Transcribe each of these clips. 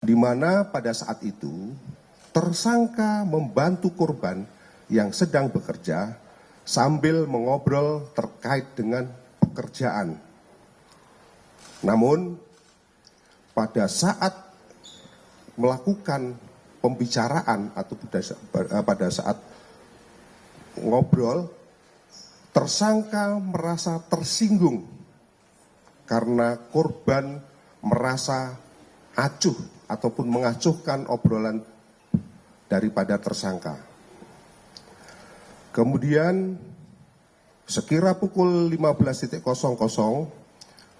di mana pada saat itu tersangka membantu korban yang sedang bekerja sambil mengobrol terkait dengan pekerjaan. Namun, pada saat melakukan pembicaraan atau pada saat ngobrol, tersangka merasa tersinggung karena korban merasa acuh ataupun mengacuhkan obrolan daripada tersangka. Kemudian sekira pukul 15.00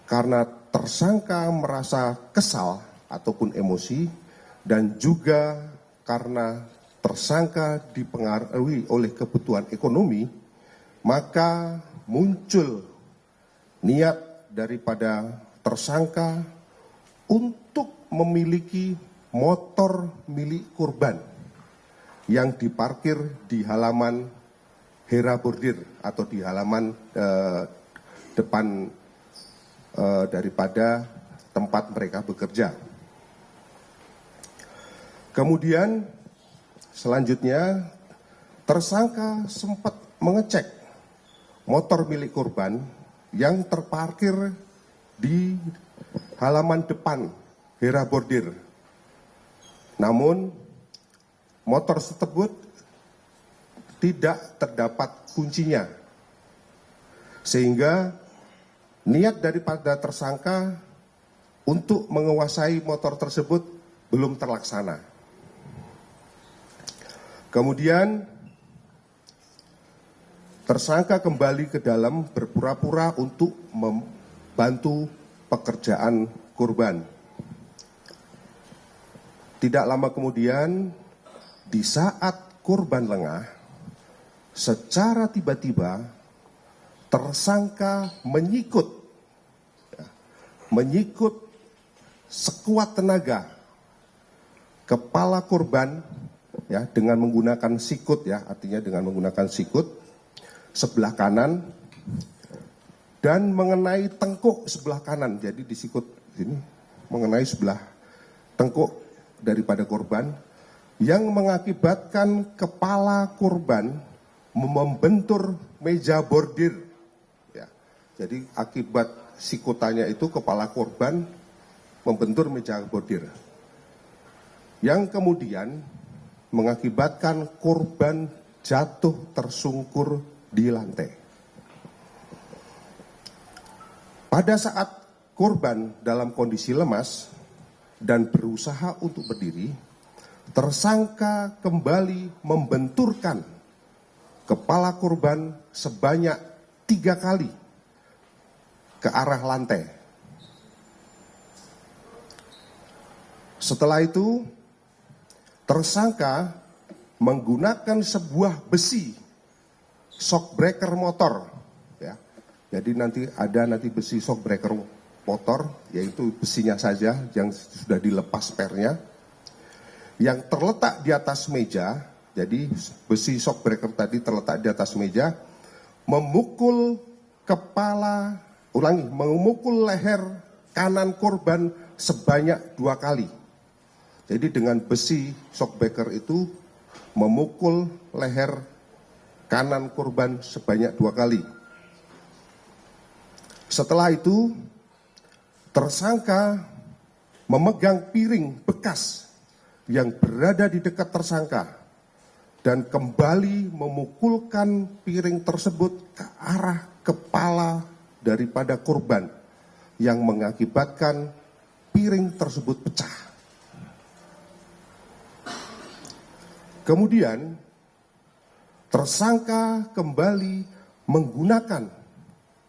karena tersangka merasa kesal ataupun emosi dan juga karena tersangka dipengaruhi oleh kebutuhan ekonomi, maka muncul niat daripada tersangka untuk memiliki motor milik korban yang diparkir di halaman Hera Bordir atau di halaman depan daripada tempat mereka bekerja. Kemudian selanjutnya tersangka sempat mengecek motor milik korban yang terparkir di halaman depan Hera Bordir. Namun motor tersebut tidak terdapat kuncinya, sehingga niat daripada tersangka untuk menguasai motor tersebut belum terlaksana. Kemudian tersangka kembali ke dalam berpura-pura untuk membantu pekerjaan korban. Tidak lama kemudian, di saat korban lengah, secara tiba-tiba tersangka menyikut sekuat tenaga kepala korban ya dengan menggunakan sikut ya, artinya dengan menggunakan sikut sebelah kanan dan mengenai tengkuk sebelah kanan. Jadi disikut ini mengenai sebelah tengkuk daripada korban yang mengakibatkan kepala korban membentur meja bordir. Ya, jadi akibat sikutannya itu kepala korban membentur meja bordir, yang kemudian mengakibatkan korban jatuh tersungkur di lantai. Pada saat korban dalam kondisi lemas dan berusaha untuk berdiri, tersangka kembali membenturkan kepala korban sebanyak 3 kali ke arah lantai. Setelah itu, tersangka menggunakan sebuah besi shockbreaker motor. Ya. Jadi nanti besi shockbreaker motor, yaitu besinya saja yang sudah dilepas pernya, yang terletak di atas meja. Jadi besi shockbreaker tadi terletak di atas meja, memukul leher kanan korban sebanyak 2 kali. Jadi dengan besi shockbreaker itu memukul leher kanan korban sebanyak 2 kali. Setelah itu, tersangka memegang piring bekas yang berada di dekat tersangka dan kembali memukulkan piring tersebut ke arah kepala daripada korban yang mengakibatkan piring tersebut pecah. Kemudian tersangka kembali menggunakan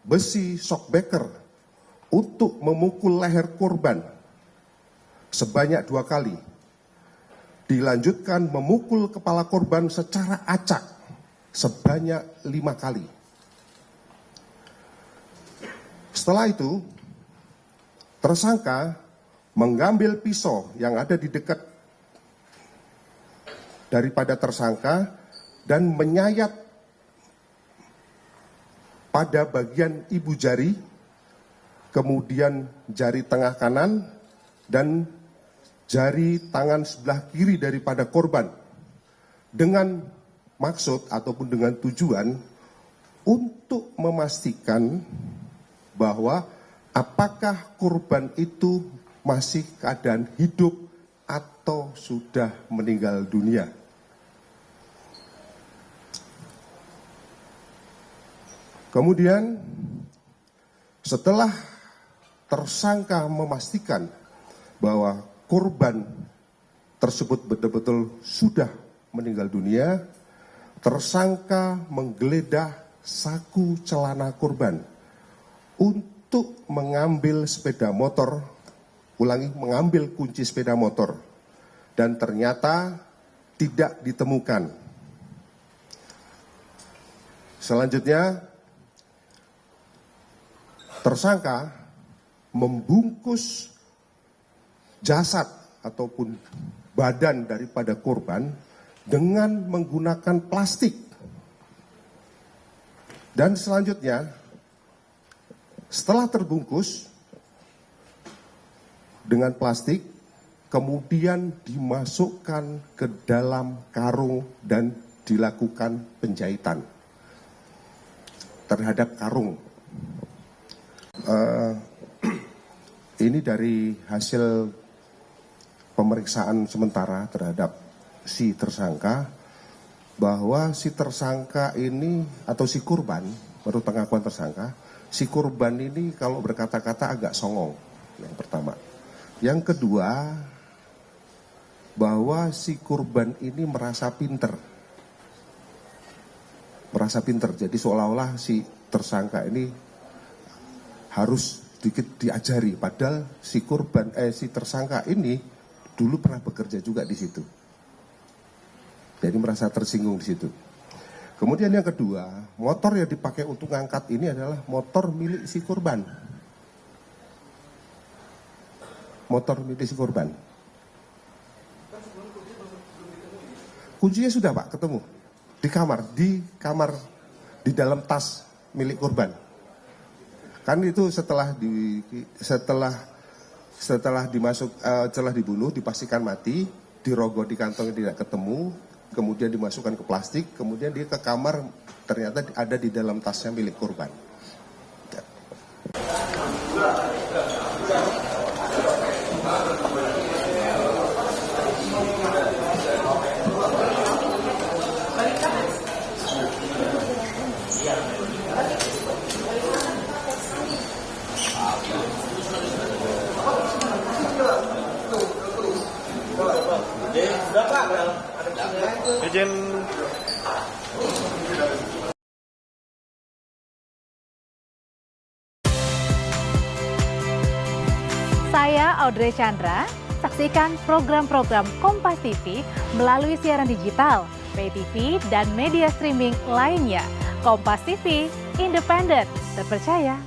besi shockbreaker untuk memukul leher korban sebanyak 2 kali. Dilanjutkan memukul kepala korban secara acak sebanyak 5 kali. Setelah itu, tersangka mengambil pisau yang ada di dekat daripada tersangka dan menyayat pada bagian ibu jari, kemudian jari tengah kanan, dan jari tangan sebelah kiri daripada korban dengan maksud ataupun dengan tujuan untuk memastikan bahwa apakah korban itu masih keadaan hidup atau sudah meninggal dunia. Kemudian setelah tersangka memastikan bahwa korban tersebut betul-betul sudah meninggal dunia, tersangka menggeledah saku celana korban untuk mengambil sepeda motor, mengambil kunci sepeda motor, dan ternyata tidak ditemukan. Selanjutnya, tersangka membungkus jasad ataupun badan daripada korban dengan menggunakan plastik. Dan selanjutnya, setelah terbungkus dengan plastik, kemudian dimasukkan ke dalam karung dan dilakukan penjahitan terhadap karung. Ini dari hasil pemeriksaan sementara terhadap si tersangka, bahwa si tersangka ini atau si korban, menurut pengakuan tersangka, si korban ini kalau berkata-kata agak songong, yang pertama. Yang kedua, bahwa si korban ini merasa pinter. Jadi seolah-olah si tersangka ini harus sedikit diajari, padahal si tersangka ini dulu pernah bekerja juga di situ. Jadi merasa tersinggung di situ. Kemudian yang kedua, motor yang dipakai untuk ngangkat ini adalah motor milik si korban. Motor milik si korban. Kuncinya sudah Pak, ketemu. Di kamar, di dalam tas milik korban. Kan itu setelah dibunuh, dipastikan mati, dirogoh di kantongnya tidak ketemu, kemudian dimasukkan ke plastik, kemudian dia ke kamar, ternyata ada di dalam tasnya milik korban. Ya. Izin. Saya Audrey Chandra, saksikan program-program Kompas TV melalui siaran digital, pay TV, dan media streaming lainnya. Kompas TV, independen, terpercaya.